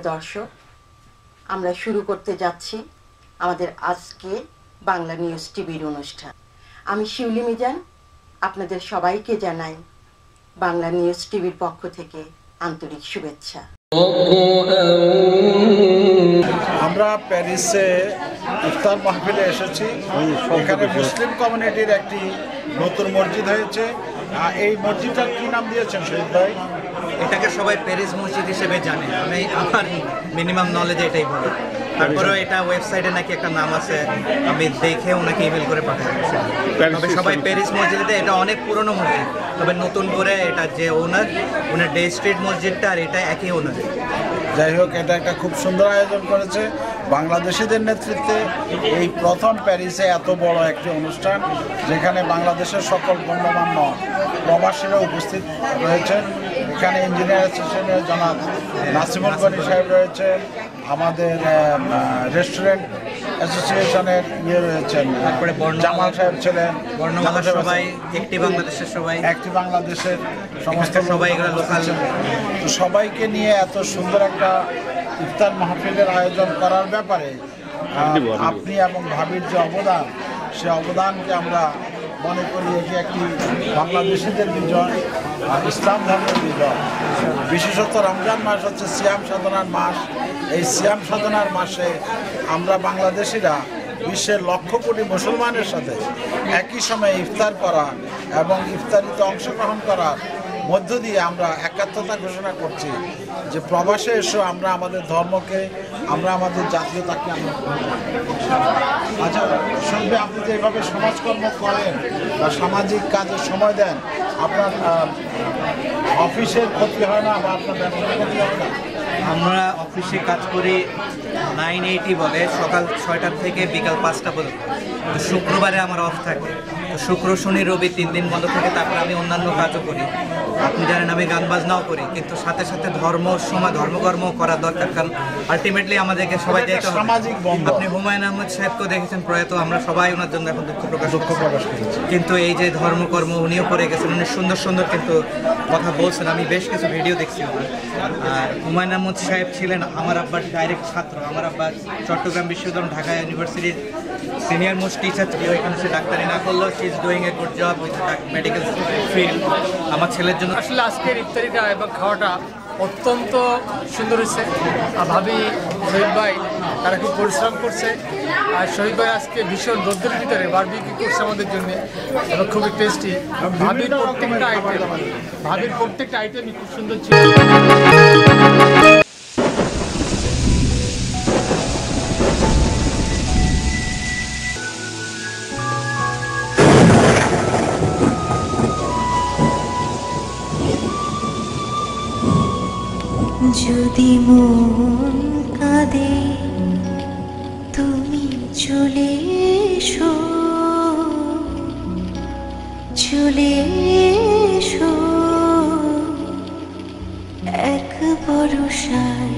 দর্শক, আমরা শুরু করতে যাচ্ছি আমাদের আজকে বাংলা নিউজ টিভির অনুষ্ঠান। আমি শিউলি মিজান, আপনাদের সবাইকে জানাই বাংলা নিউজ টিভির পক্ষ থেকে আন্তরিক শুভেচ্ছা। আমরা প্যারিসে ইফতার মাহফিলে এসেছি। এখানে মুসলিম কমিউনিটির একটি নতুন মসজিদ হয়েছে। এই মসজিদটার কি নাম দিয়েছেন শহীদ ভাই? এটাকে সবাই প্যারিস মসজিদ হিসেবে জানে। আমি আমার মিনিমাম নলেজে এটাই বলি। তারপরেও এটা ওয়েবসাইটে নাকি একটা নাম আছে, আমি দেখে ওনাকে ইমেল করে পাঠাই। তবে সবাই প্যারিস মসজিদে, এটা অনেক পুরনো মসজিদ, তবে নতুন করে এটা যে ওনার ডে স্ট্রিট মসজিদটা আর এটা একই ওনার। যাই হোক, এটা একটা খুব সুন্দর আয়োজন করেছে বাংলাদেশিদের নেতৃত্বে। এই প্রথম প্যারিসে এত বড় একটি অনুষ্ঠান, যেখানে বাংলাদেশের সকল গণ্যমান্য প্রবাসীরা উপস্থিত রয়েছেন। এখানে ইঞ্জিনিয়ার অ্যাসোসিয়েশনের জনাব নাসিমুল গনি সাহেব রয়েছেন, আমাদের রেস্টুরেন্ট অ্যাসোসিয়েশনের রয়েছেন, তারপরে জামাল সাহেব ছিলেন, সবাই একটি বাংলাদেশের সমস্ত সবাই লোকাল। তো সবাইকে নিয়ে এত সুন্দর একটা ইফতার মাহফিলের আয়োজন করার ব্যাপারে আপনি এবং ভাবির যে অবদান, সে অবদানকে আমরা মনে করি এটি একটি বাংলাদেশিদের বিজয়, ইসলাম ধর্মের বিজয়। বিশেষত রমজান মাস হচ্ছে সিয়াম সাধনার মাস। এই সিয়াম সাধনার মাসে আমরা বাংলাদেশিরা বিশ্বের লক্ষ কোটি মুসলমানের সাথে একই সময়ে ইফতার করা এবং ইফতারিতে অংশগ্রহণ করার মধ্য দিয়ে আমরা একাত্মতা ঘোষণা করছি যে প্রবাসে এসেও আমরা আমাদের ধর্মকে, আমরা আমাদের জাতীয়তাকে আমরা। আচ্ছা সঙ্গে আপনি যে এইভাবে সমাজকর্ম করেন বা সামাজিক কাজে সময় দেন, আপনার অফিসের ক্ষতি হয় না বা আপনার ব্যবসার ক্ষতি হয় না? আমরা অফিসে কাজ করি 980 বলে, সকাল 6টা থেকে বিকাল 5টা পর্যন্ত। তো শুক্রবারে আমার অফ থাকে। তো শুক্র শনি রবি 3 দিন বন্ধ থাকে। তারপরে আমি অন্যান্য কাজও করি। আপনি জানেন আমি গান বাজনাও করি, কিন্তু সাথে সাথে ধর্মকর্ম করা দরকার, কারণ আলটিমেটলি আমাদেরকে সবাই যেতে হবে। সামাজিক বন্ধ। আপনি হুমায়ুন আহমেদ সাহেবকেও দেখেছেন প্রয়াত, আমরা সবাই ওনার জন্য এখন দুঃখ প্রকাশ করেছি। কিন্তু এই যে ধর্মকর্ম উনিও করে গেছেন, উনি সুন্দর সুন্দর কিন্তু কথা বলছেন। আমি বেশ কিছু ভিডিও দেখছি ওনার। আর হুমায়ুন আহমেদ সাহেব ছিলেন আমার আব্বার ডাইরেক্ট ছাত্র। আমার আব্বা চট্টগ্রাম বিশ্ববিদ্যালয় ঢাকা ইউনিভার্সিটির সিনিয়র মোস্ট টিচার ছিল। এখানে সে ডাক্তারি না করলেও she is doing a good job with medical field. আমার ছেলের জন্য আসলে আজকের ইফতারিটা এবং খাওয়াটা অত্যন্ত সুন্দর হয়েছে। আর ভাবি শহীদ ভাই তারা খুব পরিশ্রম করছে। আর শহীদ ভাই আজকে ভীষণ রোদ্রের ভিতরে বারবিকিউ করছে আমাদের জন্য, এবং খুবই টেস্টি। ভাবির প্রত্যেকটা আইটেমই খুব সুন্দর ছিল। যদি মন কাঁদে তুমি চলে এসো, চলে এসো এক ভরসায়।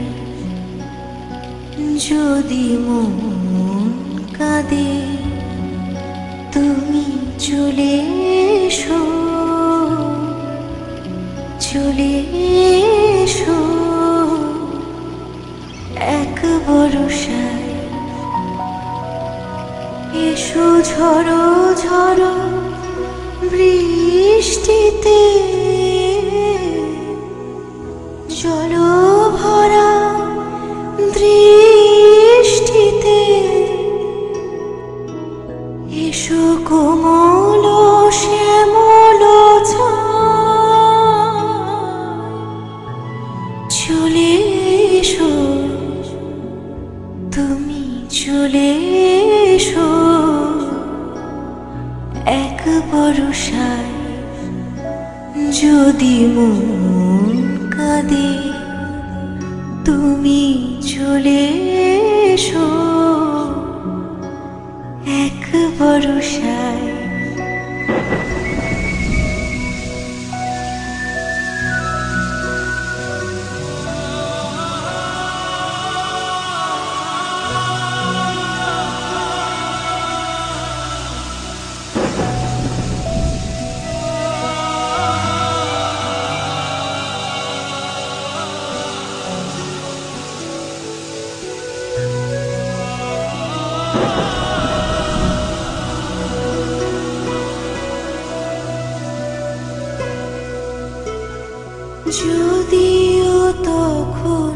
যদি মন কাঁদে তুমি চলে এসো, চলে এসো এক ভরসায়। এসো ঝড়ো ঝড়ো বৃষ্টিতে, জল ভরা দৃষ্টিতে। এসো কোমল শ্যামল চলে এসো, তুমি চলে এসো এক ভরসায়। যদি মন কাঁদে তুমি চলে এসো এক ভরসায়। যদিও তখন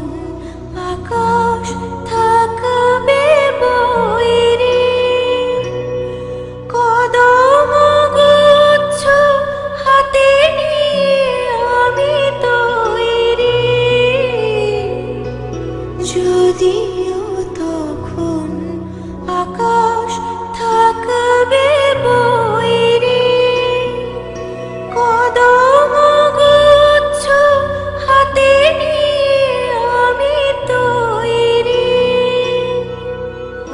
আকাশ থাকবে বৈরী, কদম গুচ্ছ হাতে নিয়ে আমি তৈরি। যদিও তখন আকাশ থাকবে বৈরী, কদম গুচ্ছ হাতে নিয়ে আমি তৈরি।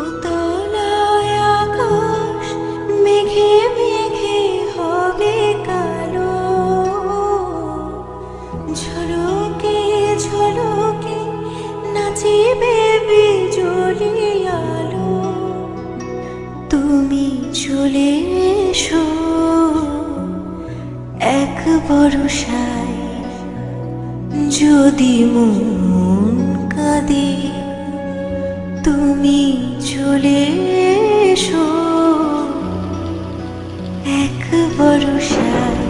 উতলায় আকাশ মেঘে মেঘে হবে কালো, ঝলকে ঝলকে নাচিবে বিজলি আলো। তুমি চলে এসো এক বরষায়, যদি মন কাঁদে তুমি চলে এসো এক বরষায়।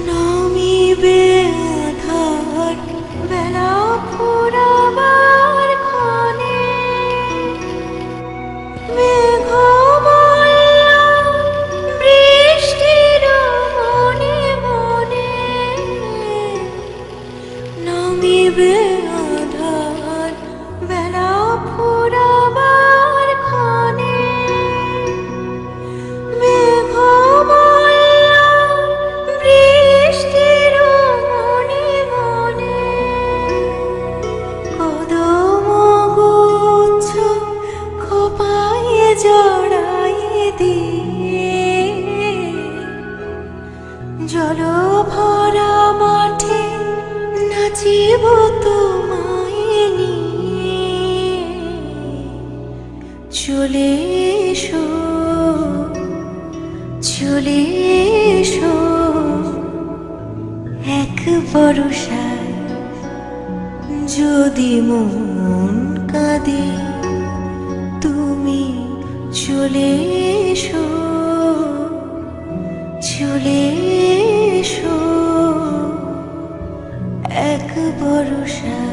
নামিবে আধার বেলা ফুরাবার ক্ষণে, মেঘমালা বৃষ্টির মনে মনে। নামিবে আধার বেলা ফুরাবার ক্ষণে, মেঘমালা বৃষ্টির মনে মনে। কদম গুচ্ছ খোপায় জড়ায়ে দিয়ে, জল ভরা মাঠে নাচিব তোমায় নিয়ে। চলে এসো চলে এসো এক বরষায়, যদি মন কাঁদে তুমি চলে এসো চলে এসো এক বরষায়।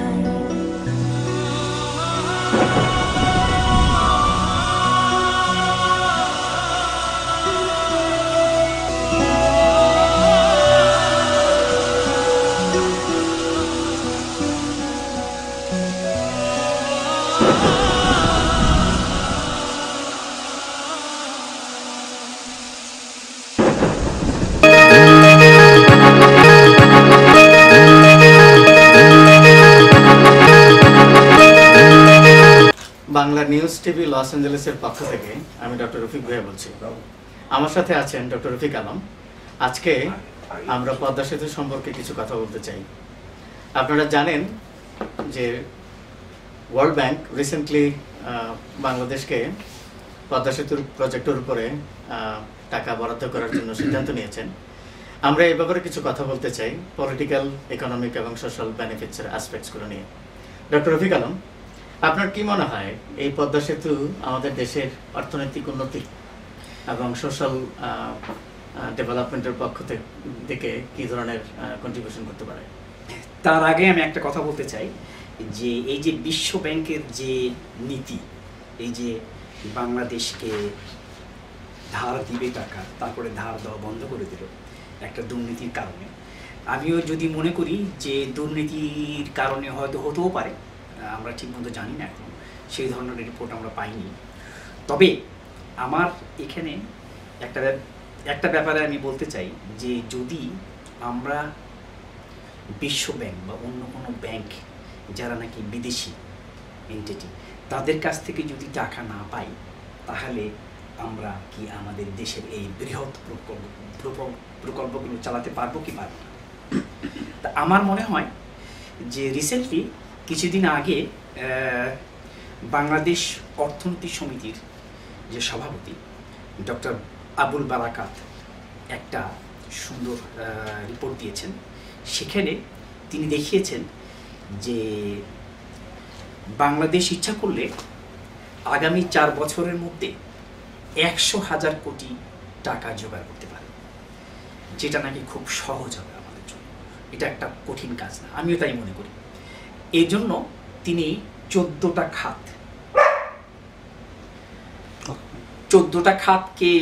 বাংলা নিউজ টিভি লস অ্যাঞ্জেলেসের পক্ষ থেকে আমি ডক্টর রফিক ভাইয়া বলছি। আমার সাথে আছেন ডক্টর রফিক আলম। আজকে আমরা পদ্মা সেতু সম্পর্কে কিছু কথা বলতে চাই। আপনারা জানেন যে ওয়ার্ল্ড ব্যাংক রিসেন্টলি বাংলাদেশকে পদ্মা সেতুর প্রজেক্টের উপরে টাকা বরাদ্দ করার জন্য সিদ্ধান্ত নিয়েছেন। আমরা এই ব্যাপারে কিছু কথা বলতে চাই, পলিটিক্যাল, ইকোনমিক এবং সোশ্যাল বেনিফিটসের অ্যাসপেক্টসগুলো নিয়ে। ডক্টর রফিক আলম, আপনার কি মনে হয় এই পদ্মা সেতু আমাদের দেশের অর্থনৈতিক উন্নতি এবং সোশ্যাল ডেভেলপমেন্টের পক্ষ থেকে কি ধরনের কন্ট্রিবিউশন করতে পারে? তার আগে আমি একটা কথা বলতে চাই যে এই যে বিশ্ব ব্যাংকের যে নীতি, এই যে বাংলাদেশকে ধার দিবে টাকা, তারপরে ধার দেওয়া বন্ধ করে দিল একটা দুর্নীতির কারণে। আমিও যদি মনে করি যে দুর্নীতির কারণে হয়তো হতেও পারে, আমরা ঠিকমতো জানি না, এখন সেই ধরনের রিপোর্ট আমরা পাইনি। তবে আমার এখানে একটা ব্যাপারে আমি বলতে চাই যে যদি আমরা বিশ্ব ব্যাংক বা অন্য কোনো ব্যাংক যারা নাকি বিদেশি এন্টিটি, তাদের কাছ থেকে যদি টাকা না পাই, তাহলে আমরা কি আমাদের দেশের এই বৃহৎ প্রকল্পগুলো চালাতে পারবো কি পারবো না? তা আমার মনে হয় যে রিসেন্টলি কিছুদিন আগে বাংলাদেশ অর্থনীতি সমিতির যে সভাপতি ডক্টর আবুল বারাকাত একটা সুন্দর রিপোর্ট দিয়েছেন। সেখানে তিনি দেখিয়েছেন যে বাংলাদেশ ইচ্ছা করলে আগামী 4 বছরের মধ্যে 100,000 কোটি টাকা জোগাড় করতে পারে, যেটা নাকি খুব সহজ হবে আমাদের জন্য। এটা একটা কঠিন কাজ না, আমিও তাই মনে করি। এই জন্য তিনি 14টা খাতকে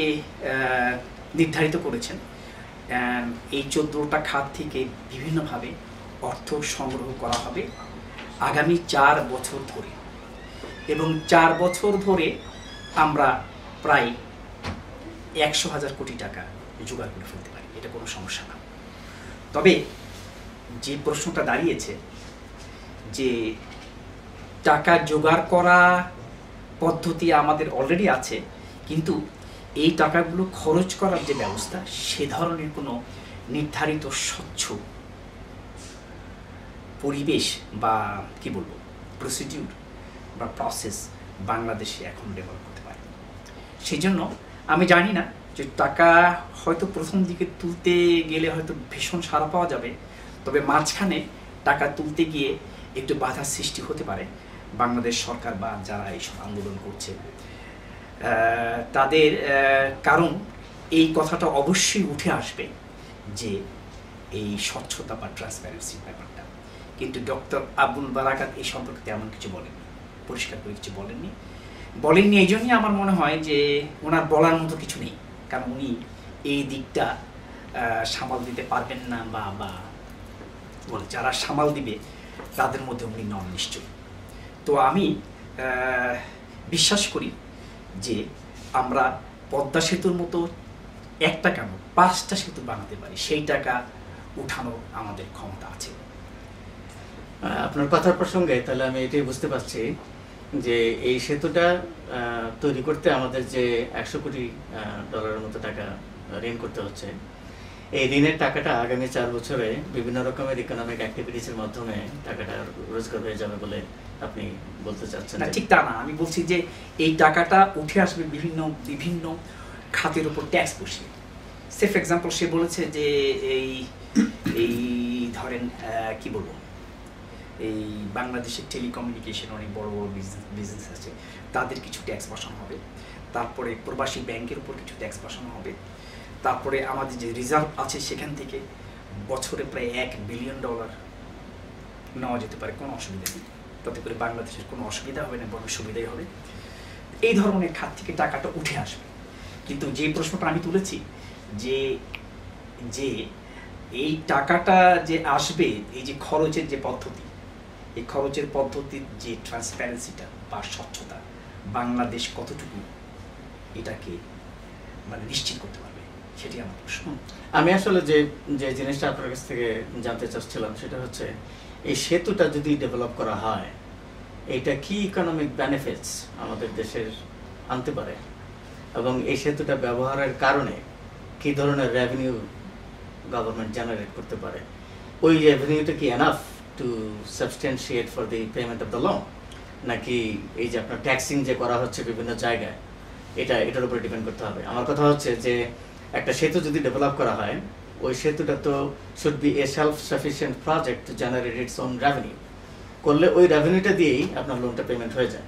নির্ধারিত করেছেন। এই 14টা খাত থেকে বিভিন্নভাবে অর্থ সংগ্রহ করা হবে আগামী 4 বছর ধরে, এবং 4 বছর ধরে আমরা প্রায় 100,000 কোটি টাকা জোগাড় করে ফেলতে পারি, এটা কোনো সমস্যা না। তবে যে প্রশ্নটা দাঁড়িয়েছে যে টাকা জোগাড় করা পদ্ধতি আমাদের অলরেডি আছে, কিন্তু এই টাকাগুলো খরচ করার যে ব্যবস্থা, সে ধরনের কোনো নির্ধারিত স্বচ্ছ পরিবেশ বা কি বলবো প্রসিডিউর বা প্রসেস বাংলাদেশে এখন ডেভেলপ করতে পারে। সেই জন্য আমি জানি না যে টাকা হয়তো প্রথম দিকে তুলতে গেলে হয়তো ভীষণ সাড়া পাওয়া যাবে, তবে মাঝখানে টাকা তুলতে গিয়ে একটু বাধার সৃষ্টি হতে পারে। বাংলাদেশ সরকার বা যারা এইসব আন্দোলন করছে তাদের, কারণ এই কথাটা অবশ্যই উঠে আসবে যে এই স্বচ্ছতা বা ট্রান্সপারেন্সির ব্যাপারটা, কিন্তু ডক্টর আবুল বারাকাত এই সম্পর্কে তেমন কিছু বলেননি, পরিষ্কার করে কিছু বলেননি। এই জন্যই আমার মনে হয় যে ওনার বলার মতো কিছু নেই, কারণ উনি এই দিকটা সামাল দিতে পারবেন না, বা যারা সামাল দিবে তাদের মধ্যে উনি নন নিশ্চয়ই। তো আমি বিশ্বাস করি যে আমরা পদ্মা সেতুর মতো একটা কেন 5টা সেতু বানাতে পারি, সেই টাকা উঠানোর আমাদের ক্ষমতা আছে। আপনার কথার প্রসঙ্গে তাহলে আমি এটাই বুঝতে পারছি যে এই সেতুটা তৈরি করতে আমাদের যে 100 কোটি ডলারের মতো টাকা ঋণ করতে হচ্ছে, এই ঋণের টাকাটা আগামী 4 বছরে বিভিন্ন রকমের ইকোনমিক অ্যাক্টিভিটিসের মাধ্যমে টাকাটা রোজগার হয়ে যাবে বলে আপনি বলতে চাচ্ছেন? না, ঠিক তা না। আমি বলছি যে এই টাকাটা উঠে আসবে বিভিন্ন খাতের উপর ট্যাক্স বসিয়ে। সেফ এক্সাম্পল, সে বলেছে যে এই ধরেন কি বলবো, এই বাংলাদেশের টেলিকমিউনিকেশন অনেক বড় বড় বিজনেস আছে, তাদের কিছু ট্যাক্স বসানো হবে। তারপরে প্রবাসী ব্যাংকের উপর কিছু ট্যাক্স বসানো হবে। তারপরে আমাদের যে রিজার্ভ আছে সেখান থেকে বছরে প্রায় $1 বিলিয়ন নেওয়া যেতে পারে, কোনো অসুবিধা নেই। তাতে করে বাংলাদেশের কোনো অসুবিধা হবে না, বরং সুবিধাই হবে। এই ধরনের খাত থেকে টাকাটা উঠে আসবে। কিন্তু যে প্রশ্নটা আমি তুলেছি যে এই টাকাটা যে আসবে, এই যে খরচের যে পদ্ধতি, এই খরচের পদ্ধতির যে ট্রান্সপারেন্সিটা বা স্বচ্ছতা, বাংলাদেশ কতটুকু এটাকে মানে নিশ্চিত করতে পারবে, সেটি আমার প্রশ্ন। আমি আসলে যে জিনিসটা আপনার কাছ থেকে জানতে চাচ্ছিলাম সেটা হচ্ছে, এই সেতুটা যদি ডেভেলপ করা হয়, এটা কি ইকোনমিক বেনিফিটস আমাদের দেশের আনতে পারে, এবং এই সেতুটা ব্যবহারের কারণে কি ধরনের রেভিনিউ গভর্নমেন্ট জেনারেট করতে পারে? ওই রেভিনিউটা কি enough to substantiate for the payment of the loan, নাকি এই যে আপনার ট্যাক্সিং যে করা হচ্ছে বিভিন্ন জায়গায়, এটার উপরে ডিপেন্ড করতে হবে? আমার কথা হচ্ছে যে একটা সেতু যদি ডেভেলপ করা হয়, ওই সেতুটা তো should B a self sufficient project to generate its own revenue. করলে ওই রেভিনিউটা দিয়েই আপনার লোনটা পেমেন্ট হয়ে যায়।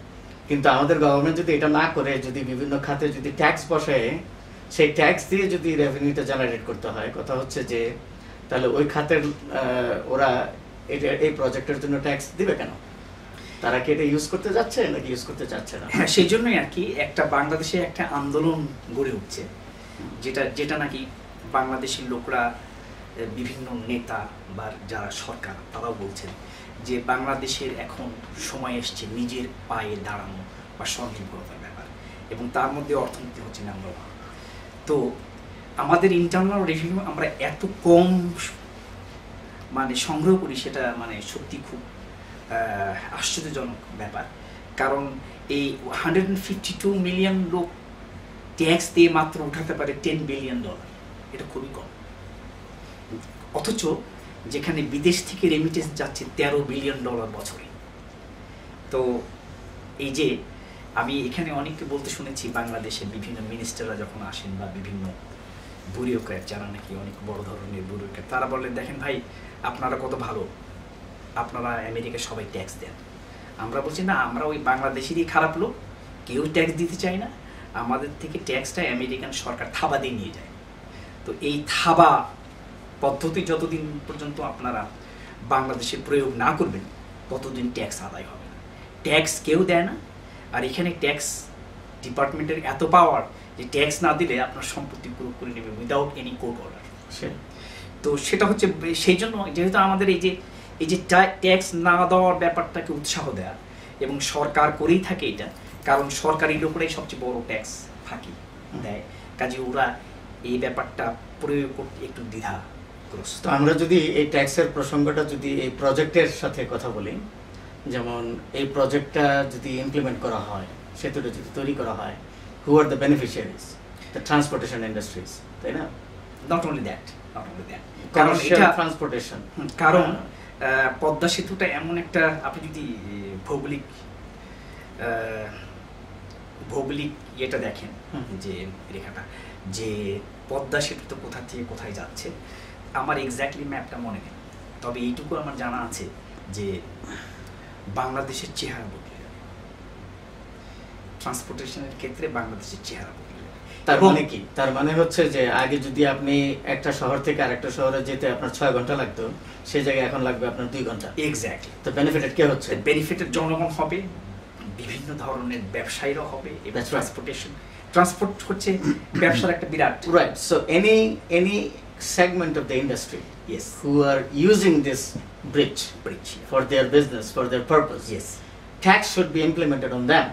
কিন্তু আমাদের গভর্নমেন্ট যদি এটা না করে, যদি বিভিন্ন খাতে যদি ট্যাক্স বসায়, সেই ট্যাক্স দিয়ে যদি রেভিনিউটা জেনারেট করতে হয়, কথা হচ্ছে যে তাহলে ওই খাতের ওরা এই প্রজেক্টের জন্য ট্যাক্স দিবে কেন? তারা কি এটা ইউজ করতে যাচ্ছে নাকি ইউজ করতে চাচ্ছে না? হ্যাঁ, সেই জন্যই আর কি একটা বাংলাদেশে একটা আন্দোলন গড়ে উঠছে, যেটা নাকি বাংলাদেশের লোকরা, বিভিন্ন নেতা বা যারা সরকার, তারাও বলছেন যে বাংলাদেশের এখন সময় এসছে নিজের পায়ে দাঁড়ানো বা স্বনির্ভরতার ব্যাপার, এবং তার মধ্যে অর্থনীতি হচ্ছে নাম্বার 1। তো আমাদের ইন্টারনাল রেভিনিউ আমরা এত কম মানে সংগ্রহ করি, সেটা মানে সত্যি খুব আশ্চর্যজনক ব্যাপার। কারণ এই 152 মিলিয়ন লোক ট্যাক্স দিয়ে মাত্র উঠাতে পারে $10 বিলিয়ন, এটা খুবই কম। অথচ যেখানে বিদেশ থেকে রেমিটেন্স যাচ্ছে $13 বিলিয়ন বছরে। তো এই যে আমি এখানে অনেককে বলতে শুনেছি বাংলাদেশের বিভিন্ন মিনিস্টাররা যখন আসেন বা বিভিন্ন ব্যুরোক্র্যাট যারা নাকি অনেক বড় ধরনের ব্যুরোক্র্যাট, তারা বললেন দেখেন ভাই আপনারা কত ভালো, আপনারা আমেরিকায় সবাই ট্যাক্স দেন। আমরা বলছি না, আমরা ওই বাংলাদেশেরই খারাপ লোক, কেউ ট্যাক্স দিতে চায় না, আমাদের থেকে ট্যাক্সটা আমেরিকান সরকার থাবা দিয়ে নিয়ে যায়। তো এই থাবা পদ্ধতি যতদিন পর্যন্ত আপনারা বাংলাদেশে প্রয়োগ না করবেন ততদিন ট্যাক্স আদায় হবে না। ট্যাক্স কেউ দেয় না, আর এখানে ট্যাক্স ডিপার্টমেন্টের এত পাওয়ার যে ট্যাক্স না দিলে আপনার সম্পত্তি পুরো করে নেবে উইদাউট এনি কোর্ট অর্ডার। তো সেটা হচ্ছে সেই জন্য যেহেতু আমাদের এই যে ট্যাক্স না দেওয়ার ব্যাপারটাকে উৎসাহ দেয়া, এবং সরকার করেই থাকে এটা, কারণ সরকারি লোকেরাই সবচেয়ে বড় ট্যাক্স ফাঁকি দেয়, কাজে ওরা এই ব্যাপারটা প্রয়োগ করতে একটু দ্বিধাগ্রস্ত। তো আমরা যদি এই ট্যাক্সের প্রসঙ্গটা যদি এই প্রজেক্টের সাথে কথা বলি, যেমন এই প্রজেক্টটা যদি ইমপ্লিমেন্ট করা হয়, সেতুটা যদি তৈরি করা হয়, who are the beneficiaries? The transportation industries, তাই না? নট অনলি দ্যাট, কারণ এটা ট্রান্সপোর্টেশন, কারণ পদ্মা সেতুটা এমন একটা, আপনি যদি ভৌগোলিক ইয়েটা দেখেন, যে রেখাটা, যে পদ্মা সেতু তো কোথা থেকে কোথায় যাচ্ছে, আমার এক্স্যাক্টলি ম্যাপটা মনে নেই, তবে এইটুকু আমার জানা আছে যে বাংলাদেশের চেহারা বদলে যাবে, ট্রান্সপোর্টেশনের ক্ষেত্রে বাংলাদেশের চেহারা বদলে যাবে। তার মানে কি? তার মানে হচ্ছে যে আগে যদি আপনি একটা শহর থেকে আরেকটা শহরে যেতে আপনার 6 ঘন্টা লাগতো, সেই জায়গায় এখন লাগবে আপনার 2 ঘন্টা। এক্স্যাক্টলি। তো বেনিফিটেড কে হচ্ছে? বেনিফিটেড জনগণ হবে, বিভিন্ন ধরনের ব্যবসায়ীরা হবে, এবং ট্রান্সপোর্ট হচ্ছে ব্যবসার একটা বিরাট। Right. So any segment of the industry, yes, who are using this bridge for their business, for their purpose, yes, tax should be implemented on them.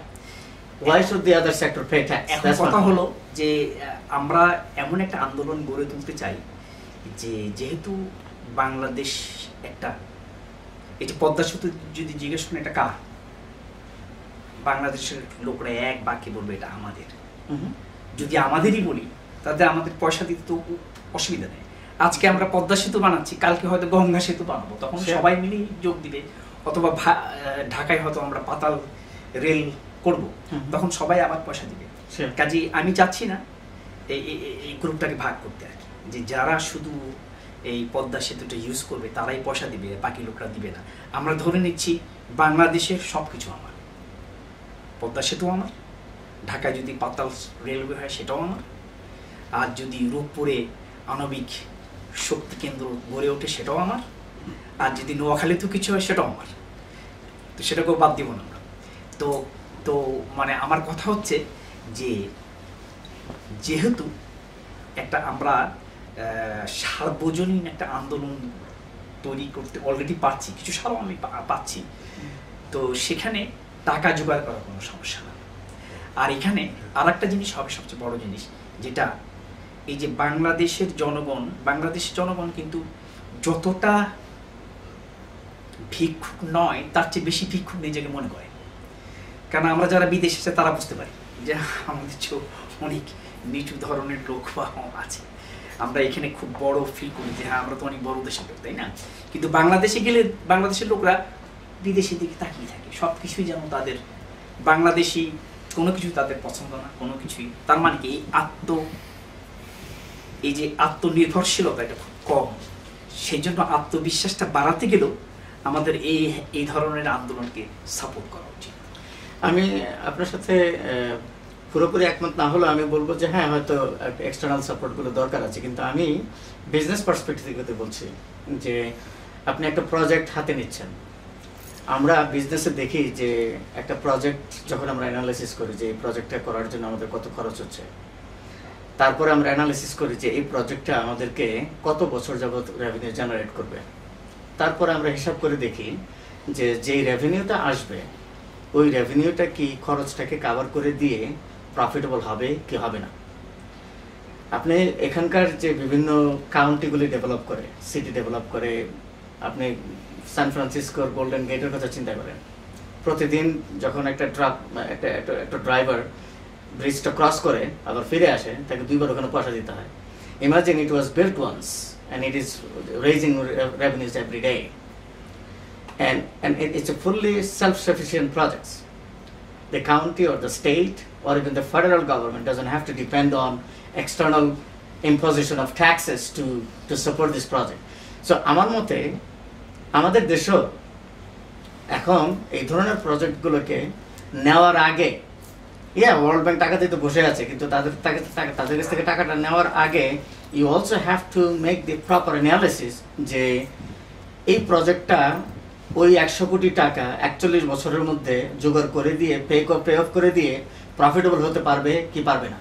Why should the other sector pay tax? এখন কথা হলো যে আমরা এমন একটা আন্দোলন গড়ে তুলতে চাই যে যেহেতু বাংলাদেশ একটা, এটা পদ্মা সেতু যদি জিজ্ঞেস করেন এটা কার, বাংলাদেশের লোকরা এক বাক্যে বলবে এটা আমাদের। যদি আমাদেরই বলি তাতে আমাদের পয়সা দিতে তো অসুবিধা নেই। আজকে আমরা পদ্মা সেতু বানাচ্ছি, কালকে হয়তো গঙ্গা সেতু বানাবো, তখন সবাই মিলেই যোগ দিবে, অথবা ঢাকায় হয়তো আমরা পাতাল রেল করব, তখন সবাই আবার পয়সা দিবে। কাজে আমি চাচ্ছি না এই গ্রুপটাকে ভাগ করতে, আর কি, যে যারা শুধু এই পদ্মা সেতুটা ইউজ করবে তারাই পয়সা দিবে, বাকি লোকরা দিবে না। আমরা ধরে নিচ্ছি বাংলাদেশের সব কিছু আমার, পদ্মা সেতু আমার, ঢাকায় যদি পাতাল রেলওয়ে হয় সেটাও আমার, আর যদি রূপপুরে আণবিক শক্তি কেন্দ্র গড়ে ওঠে সেটাও আমার, আর যদি নোয়াখালীতেও কিছু হয় সেটাও আমার, তো সেটাকেও বাদ দিব না আমরা। তো তো মানে আমার কথা হচ্ছে যে যেহেতু একটা আমরা সার্বজনীন একটা আন্দোলন তৈরি করতে অলরেডি পারছি, কিছু সারও আমি পাচ্ছি, তো সেখানে টাকা জোগাড় করার কোনো সমস্যা না। আর এখানে আর একটা জিনিস হবে, সবচেয়ে বড় জিনিস, যেটা এই যে বাংলাদেশের জনগণ কিন্তু যতটা ভিক্ষুক নয় তার চেয়ে বেশি ভিক্ষুক নিজেকে মনে করে। কারণ আমরা যারা বিদেশে আছে তারা বুঝতে পারি যে আমাদের চেয়েও অনেক নিচু ধরনের লোক আছে, আমরা এখানে খুব বড় ফিল করি যে হ্যাঁ আমরা তো অনেক বড় দেশের লোক, তাই না? কিন্তু বাংলাদেশে গেলে বাংলাদেশের লোকরা বিদেশের দিকে তাকিয়ে থাকে, সব কিছুই যেন তাদের বাংলাদেশি, কোনো কিছু তাদের পছন্দ না, কোনো কিছুই। তার মানে কি এই যে আত্মনির্ভরশীলতা এটা খুব কম, সেই জন্য আত্মবিশ্বাসটা বাড়াতে গেলেও আমাদের এই ধরনের আন্দোলনকে সাপোর্ট করা উচিত। আমি আপনার সাথে পুরোপুরি একমত না হলেও আমি বলবো যে হ্যাঁ হয়তো এক্সটার্নাল সাপোর্টগুলো দরকার আছে, কিন্তু আমি বিজনেস পার্সপেক্টিভ থেকে বলছি যে আপনি একটা প্রজেক্ট হাতে নিচ্ছেন, আমরা বিজনেসে দেখি যে একটা প্রজেক্ট যখন আমরা অ্যানালাইসিস করি যে এই প্রজেক্টটা করার জন্য আমাদের কত খরচ হচ্ছে, তারপরে আমরা অ্যানালাইসিস করি যে এই প্রজেক্টটা আমাদেরকে কত বছর যাবত রেভিনিউ জেনারেট করবে, তারপরে আমরা হিসাব করে দেখি যে যেই রেভিনিউটা আসবে ওই রেভিনিউটা কি খরচটাকে কাভার করে দিয়ে প্রফিটেবল হবে কি হবে না। আপনি এখানকার যে বিভিন্ন কাউন্টিগুলি ডেভেলপ করে, সিটি ডেভেলপ করে, আপনি সান ফ্রান্সিসকোর গোল্ডেন গেটের কথা চিন্তা করেন, প্রতিদিন যখন একটা ট্রাক একটা ড্রাইভার ব্রিজটা ক্রস করে আবার ফিরে আসে তাকে 2 বার ওখানে পয়সা দিতে হয়। Imagine it was built once and it is raising revenues every day, and it's a fully self-sufficient projects. the county or the state or even the federal government doesn't have to depend on external imposition of taxes to support this project. So আমার মতে আমাদের দেশও এখন এই ধরনের প্রজেক্টগুলোকে নেওয়ার আগে world bank টাকা দিতে বসে আছে, কিন্তু তাদের কাছ থেকে টাকাটা নেওয়ার আগে you also have to make the proper analysis যে এই প্রজেক্টটা ওই 100 কোটি টাকা 41 বছরের মধ্যে জোগাড় করে দিয়ে পে অফ করে দিয়ে প্রফিটেবল হতে পারবে কি পারবে না।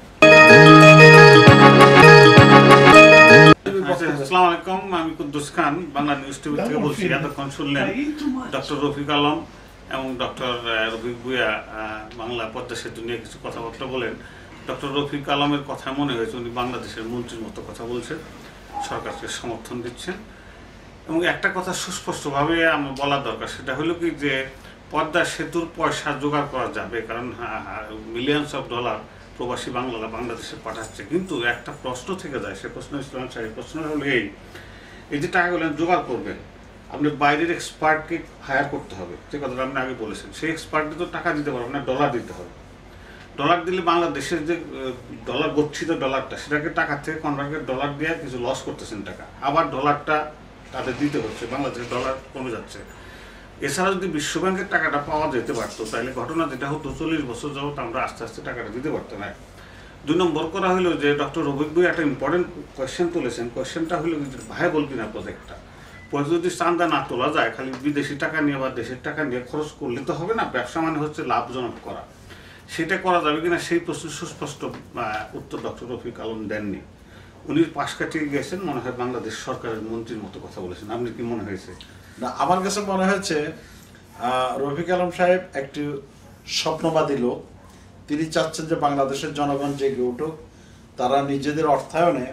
আসসালামু আলাইকুম, আমি কুদ্দুস খান বাংলা নিউজ টিভি থেকে বলছি। এতক্ষণ শুনলেন ডক্টর রফিক আলম এবং ডক্টর রফিক ভুঁইয়া বাংলা পদ্মা সেতু নিয়ে কিছু কথাবার্তা বলেন। ডক্টর রফিক আলমের কথা মনে হয়েছে উনি বাংলাদেশের মন্ত্রীর মতো কথা বলছেন, সরকারকে সমর্থন দিচ্ছেন। এবং একটা কথা সুস্পষ্টভাবে আমার বলা দরকার, সেটা হলো কি যে পদ্মা সেতুর পয়সা জোগাড় করা যাবে, কারণ মিলিয়নস অফ ডলার প্রবাসী বাংলারা বাংলাদেশে পাঠাচ্ছে। কিন্তু একটা প্রশ্ন থেকে যায়, সে প্রশ্ন ইসলাম সাহেব প্রশ্ন হলো এই যে টাকাগুলো জোগাড় করবেন, আপনি বাইরের এক্সপার্টকে হায়ার করতে হবে, যে কথাটা আপনি আগে বলেছেন। সেই এক্সপার্টকে তো টাকা দিতে পারবেন না, ডলার দিতে হবে। ডলার দিলে বাংলাদেশের যে ডলার গচ্ছিত ডলারটা, সেটাকে টাকা থেকে কনভার্ট করে ডলার দিয়ে কিছু লস করতেছেন টাকা, আবার ডলারটা তাদের দিতে হচ্ছে, বাংলাদেশের ডলার কমে যাচ্ছে। এছাড়া যদি বিশ্বব্যাংকের টাকাটা পাওয়া যেতে পারতো, তাহলে ঘটনা যেটা হতো 40 বছর যাবত আমরা আস্তে আস্তে টাকাটা দিতে পারতাম না। 2 নম্বর করা হলো যে ডক্টর রফিক ভুঁইয়া একটা ইম্পর্টেন্ট কোয়েশ্চেন তুলেছেন। কোয়েশ্চেনটা হলো ভায়াবল কিনা প্রজেক্টটা। যদি চাঁদা না তোলা যায়, খালি বিদেশি টাকা নিয়ে বা দেশের টাকা নিয়ে খরচ করলে তো হবে না। ব্যবসা মানে হচ্ছে লাভজনক করা, সেটা করা যাবে কিনা সেই প্রশ্নের সুস্পষ্ট উত্তর ডক্টর রফিক আলম দেননি। উনি পাশ কাটিয়ে গেছেন, মনে হয় বাংলাদেশ সরকারের মন্ত্রীর মতো কথা বলেছেন। আপনি কি মনে হয়েছে? না, আমার কাছে মনে হয়েছে রফিক আলম সাহেব একটি স্বপ্নবাদী লোক। তিনি চাচ্ছেন যে বাংলাদেশের জনগণ জেগে উঠুক, তারা নিজেদের অর্থায়নে,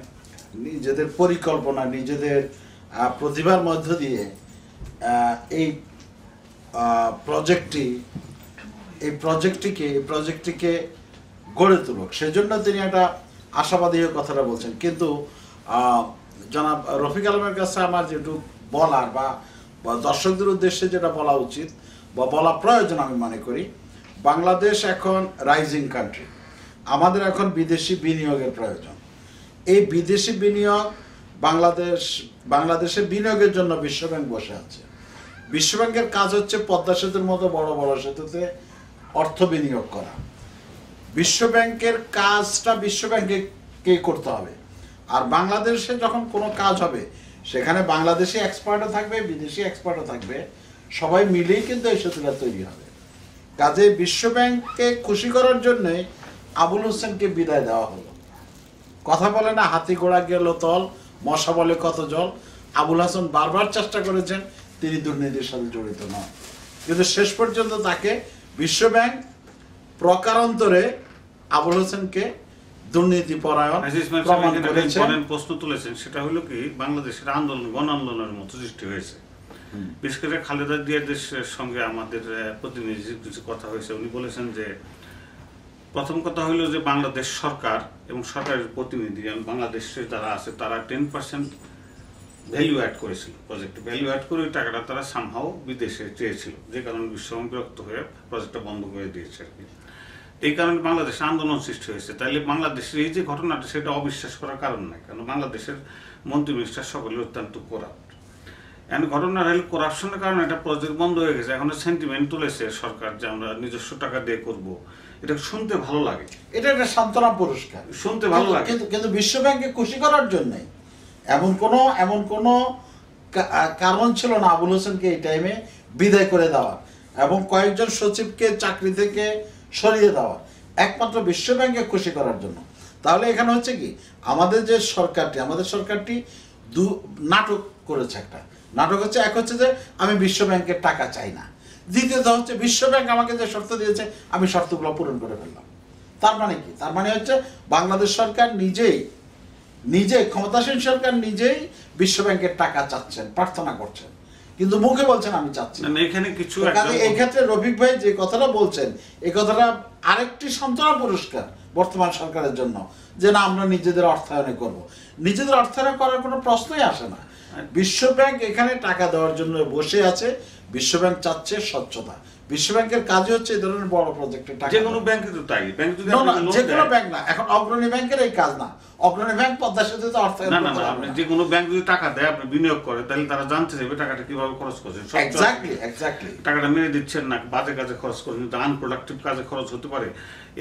নিজেদের পরিকল্পনা, নিজেদের প্রতিভার মধ্য দিয়ে এই প্রজেক্টটিকে গড়ে তুলুক। সেজন্য তিনি একটা আশাবাদী কথাটা বলছেন। কিন্তু জনাব রফিক আলমের কাছে আমার যেটু বলার বা দর্শকদের উদ্দেশ্যে যেটা বলা উচিত বা বলা প্রয়োজন আমি মনে করি, বাংলাদেশ এখন রাইজিং কান্ট্রি, আমাদের এখন বিদেশি বিনিয়োগের প্রয়োজন। এই বিদেশি বিনিয়োগ বাংলাদেশে বিনিয়োগের জন্য বিশ্বব্যাংক বসে আছে। বিশ্বব্যাংকের কাজ হচ্ছে পদ্মা সেতুর মতো বড় বড় সেতুতে অর্থ বিনিয়োগ করা। বিশ্বব্যাংকের কাজটা বিশ্বব্যাংকে করতে হবে। আর বাংলাদেশে যখন কোনো কাজ হবে, সেখানে বাংলাদেশি এক্সপার্টও থাকবে, বিদেশি এক্সপার্টও থাকবে, সবাই মিলেই কিন্তু এই সেতুটা তৈরি হবে। কাজে বিশ্বব্যাংককে খুশি করার জন্যে আবুল হোসেনকে বিদায় দেওয়া হলো। কথা বলে না হাতি ঘোড়া গেল তল, মশা বলে কত জল। আবুল হাসান বারবার চেষ্টা করেছেন তিনি দুর্নীতির সাথে জড়িত নন, কিন্তু শেষ পর্যন্ত তাকে বিশ্বব্যাংক প্রকারান্তরে আবুল হোসেনকে দুর্নীতি পরায়ণ প্রমাণ করেছে। প্রশ্ন তুলেছেন, সেটা হলো কি বাংলাদেশের আন্দোলন গণ আন্দোলনের মতো সৃষ্টি হয়েছে। বিশেষ করে খালেদা জিয়াদের সঙ্গে আমাদের প্রতিনিধির কিছু কথা হয়েছে। উনি বলেছেন যে প্রথম কথা হলো যে বাংলাদেশ সরকার এবং সরকারের প্রতিনিধি বাংলাদেশের যারা আছে তারা 10% ভ্যালু অ্যাড করেছিল, প্রজেক্টে ভ্যালু অ্যাড করে ওই টাকাটা তারা সামহাও বিদেশে চেয়েছিল, যে কারণে বিশ্বব্যাংক বিরক্ত হয়ে প্রজেক্টটা বন্ধ করে দিয়েছে আর কি। এই কারণে বাংলাদেশে আন্দোলন সৃষ্টি হয়েছে। তাইলে বাংলাদেশের এই যে ঘটনাটা, সেটা অবিশ্বাস করার কারণ নাই, কারণ বাংলাদেশের মন্ত্রী মিনিস্টার সকলে অত্যন্ত করাপ্ট। এখন ঘটনা হলে করাপশনের কারণে একটা প্রজেক্ট বন্ধ হয়ে গেছে। এখন সেন্টিমেন্ট তুলেছে সরকার যে আমরা নিজস্ব টাকা দিয়ে করব, এটা শুনতে ভালো লাগে, এটা একটা সান্ত্বনা পুরস্কার, শুনতে ভালো লাগে। কিন্তু বিশ্বব্যাংককে খুশি করার জন্য এমন কোনো কারণ ছিল না আবুল হোসেনকে এই টাইমে বিদায় করে দেওয়া এবং কয়েকজন সচিবকে চাকরি থেকে সরিয়ে দেওয়া, একমাত্র বিশ্বব্যাংককে খুশি করার জন্য। তাহলে এখানে হচ্ছে কি, আমাদের সরকারটি নাটক করেছে। একটা নাটক হচ্ছে, এক হচ্ছে যে আমি বিশ্বব্যাংকের টাকা চাই না, দ্বিতীয়ত হচ্ছে বিশ্বব্যাংক আমাকে যে শর্ত দিয়েছে আমি শর্তগুলো পূরণ করে ফেললাম। তার মানে কি? তার মানে হচ্ছে বাংলাদেশ সরকার নিজে ক্ষমতাসীন সরকার নিজেই বিশ্বব্যাংকের টাকা চাচ্ছেন, প্রার্থনা করছেন, কিন্তু মুখে বলছেন আমি চাচ্ছি। এখানে কিছু এই ক্ষেত্রে রফিক ভাই যে কথাটা বলছেন, এই কথাটা আরেকটি সান্ত্বনা পুরস্কার বর্তমান সরকারের জন্য, যে না আমরা নিজেদের অর্থায়নে করব। নিজেদের অর্থায়ন করার কোনো প্রশ্নই আসে না। বিশ্বব্যাংক এখানে টাকা দেওয়ার জন্য বসে আছে। বিশ্বব্যাংক চাচ্ছে স্বচ্ছতা, বিশ্ব ব্যাংকের কাজই হচ্ছে এই ধরনের বড় প্রজেক্টের টাকা। যে কোনো ব্যাংকে তো তাই, ব্যাংক যদি যে কোনো ব্যাংক না, এখন অগ্রণী ব্যাংকের এই কাজ না, অগ্রণী ব্যাংক পদ্মা সেতুতে অর্থায়ন না না না, আপনি যে কোনো ব্যাংক যদি টাকা দেয়, আপনি বিনিয়োগ করে, তাহলে তারা জানতে চাইবে টাকাটা কিভাবে খরচ করছেন। এক্স্যাক্টলি টাকাটা মেরে দিচ্ছেন না বাজে কাজে খরচ করেন, কিন্তু আনপ্রোডাক্টিভ কাজে খরচ হতে পারে।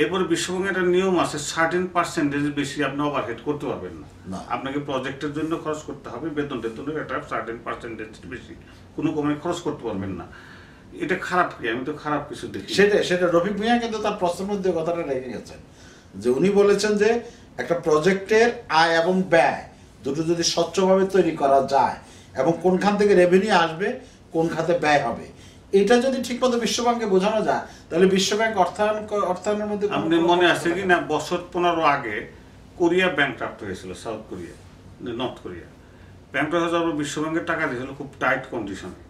এরপরে বিশ্বব্যাংকের একটা নিয়ম আছে, সার্টেন পার্সেন্টেজ বেশি আপনি ওভারহেড করতে পারবেন না। আপনাকে প্রজেক্টের জন্য খরচ করতে হবে, বেতন টেতনের একটা সার্টেন পার্সেন্টেজ বেশি কোনো কোম্পানি খরচ করতে পারবেন না। এটা খারাপ কি? আমি তো খারাপ কিছু দেখি। সেটা রফিক ভূঁইয়া কিন্তু তার প্রশ্নের মধ্যে কথাটা রেখে গেছেন, যে উনি বলেছেন যে একটা প্রজেক্টের আয় এবং ব্যয় দুটো যদি স্বচ্ছভাবে তৈরি করা যায় এবং কোনখান থেকে রেভিনিউ আসবে, কোন খাতে ব্যয় হবে, এটা যদি ঠিকমতো বিশ্বব্যাংকে বোঝানো যায়, তাহলে বিশ্বব্যাংক অর্থায়নের মধ্যে আপনি মনে আছে কি না, বছর 15 আগে কোরিয়া ব্যাংকরাপ্ট হয়েছিল, সাউথ কোরিয়া, নর্থ কোরিয়া ব্যাংকরাপ্ট হয়ে যাওয়ার পর বিশ্বব্যাংকের টাকা দিয়েছিল খুব টাইট কন্ডিশনে।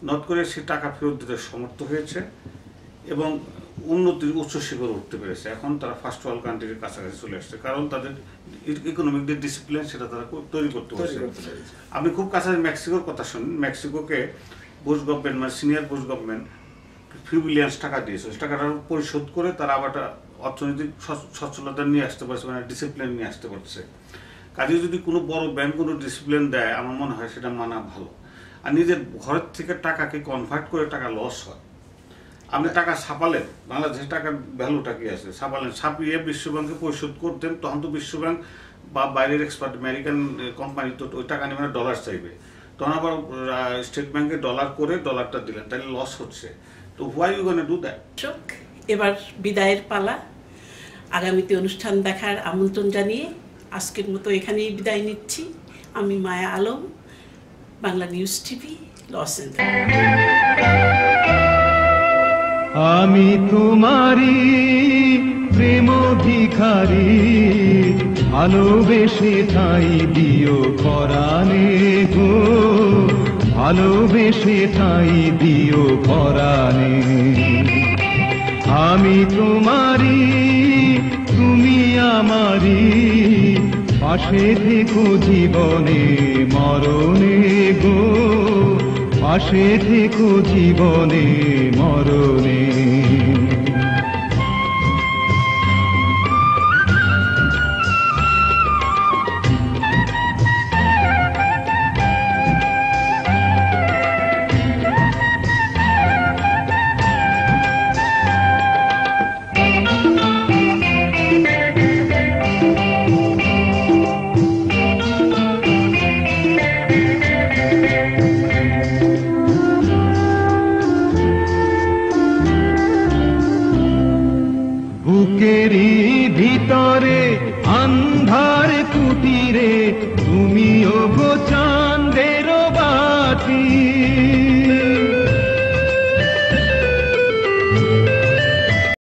নর্থ কোরিয়া সেই টাকা ফেরত দিতে সমর্থ হয়েছে এবং উন্নতির উচ্চ শিখরে উঠতে পেরেছে। এখন তারা ফার্স্ট ওয়ার্ল্ড কান্ট্রির কাছাকাছি চলে আসছে, কারণ তাদের ইকোনমিক যে ডিসিপ্লিন সেটা তারা তৈরি করতে পারছে। আপনি খুব কাছাকাছি মেক্সিকোর কথা শুনুন, মেক্সিকোকে বুশ গভর্নমেন্ট মানে senior Bush government few billions টাকা দিয়েছে, টাকাটা পরিশোধ করে তারা আবার অর্থনৈতিক সচ্ছলতা নিয়ে আসতে পারছে, মানে ডিসিপ্লিন নিয়ে আসতে পারছে। কাজে যদি কোনো বড় ব্যাংক কোনো ডিসিপ্লিন দেয়, আমার মনে হয় সেটা মানা ভালো। আর নিজের ঘরের থেকে টাকাকে কনভার্ট করে টাকা লস হয়। আপনি টাকা ছাপালেন, বাংলাদেশের টাকার ভ্যালুটা কি আছে, ছাপালেন, ছাপিয়ে বিশ্বব্যাংকে পরিশোধ করতেন, তখন তো বিশ্বব্যাংক বা বাইরের এক্সপার্ট আমেরিকান কোম্পানি তো ওই টাকা নিয়ে ডলার চাইবে, তখন আবার স্টেট ব্যাংকে ডলার করে ডলারটা দিলেন, তাহলে লস হচ্ছে। তো why you gonna do that? এবার বিদায়ের পালা, আগামীতে অনুষ্ঠান দেখার আমন্ত্রণ জানিয়ে আজকের মতো এখানেই বিদায় নিচ্ছি। আমি Maya Alam, Bangla news TV, Los Angeles. আমি তোমারি প্রেম ভিখারি, ভালোবেসে ঠাই দিও পরাণে গো, ভালোবেসে ঠাই দিও পরাণে। আমি তোমারি তুমি আমারি, পাশে থেকো জীবনে মরণে গো, পাশে থেকো জীবনে মরণে। বুকেরই ভিতরে আন্ধার কুটিরে তুমিও গো চাঁদ।